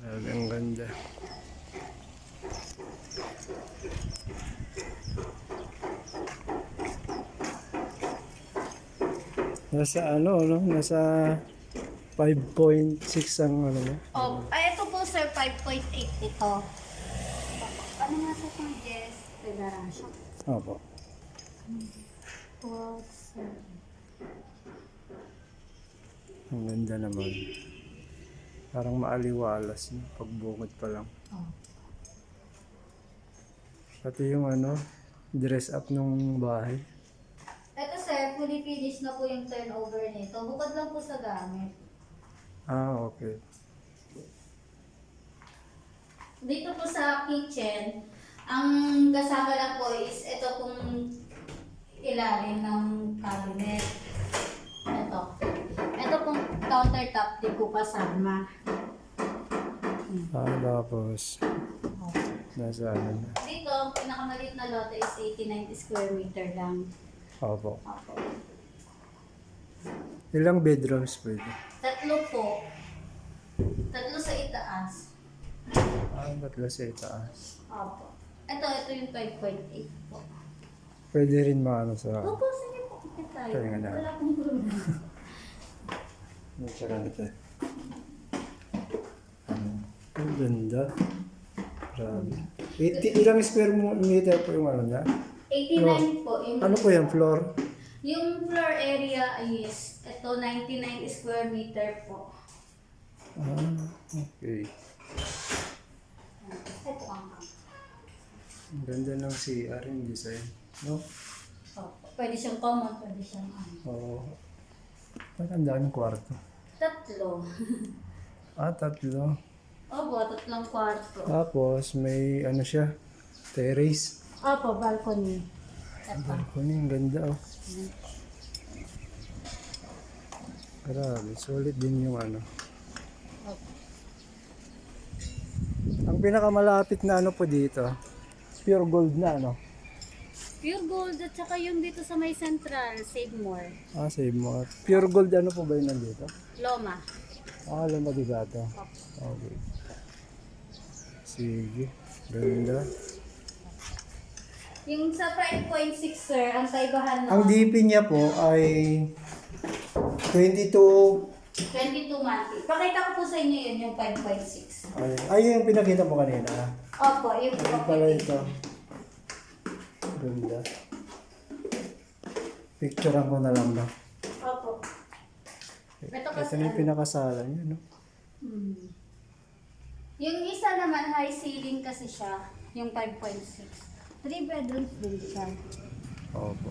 Ang ganda. Nasa ano, no? Nasa 5.6 ang ano mo. Oh, ay ito po sir, 5.8 ito. Ano nga sa itong Jess Federation? Opo. 12, 7. Ang ganda naman. Parang maaliwalas, no? Pagbukod pa lang. Oh. Pati yung ano, dress up ng bahay. Ito sir, fully finished na po yung turnover nito. Bukod lang po sa gamit. Ah, okay. Dito po sa kitchen, ang kasama lang po is ito pong ilalim ng cabinet. Ito. Ito pong countertop din po kasama. Ah, tapos, nasa ano na. Dito, ang pinakamaliit na lote is 89 square meter lang. Opo. Opo. Ilang bedrooms pwede? Tatlo po. Tatlo sa itaas. Ah, tatlo sa itaas. Opo. Ito yung 5.8 po. Pwede rin maano sa... Opo, sige po. Ikit tayo. Kaya nga. Wala pong problema. Tsaka nito. Ang ganda. Grabe. 80, ilang square meter po yung ano niya? 89 po. Yung, Ano po yan? Floor? yung floor area is ito 99 square meter po. Ah, okay. Ito ang Ang ganda ng CR yung design. No? Opo. Pwede siyang common, pwede siyang ano. Oo. Parang ang daming kwarto. Tatlo. Ah, tatlo. Opo, tatlong kwarto. Tapos may ano siya? Terrace. Opo, balcony. Ang Ito. balcony, ang ganda oh. Grabe, solid din yung ano. Opo. Ang pinakamalapit na ano po dito, pure gold na ano. Pure gold at saka yung dito sa may central, Save More. Ah, save mo. Pure gold ano po ba yun nandito? Loma. Ah, Lumadigato. Okay. Sige. Ganda. Yung sa 5.6 sir, ang kaibahan Ang no, DP niya po ay 22. 22 monthly. Pakita ko po sa inyo yun, yung 5.6. Ay, yung pinakita mo kanina. Opo, yung Ayun pala ito. Ganda. Picturean ko na lang na. Opo. Ito kasi Ito na yung pinakasala niya, no? Hmm. Yung isa naman, high ceiling kasi siya, yung 5.6. 3 bedrooms din siya. Opo.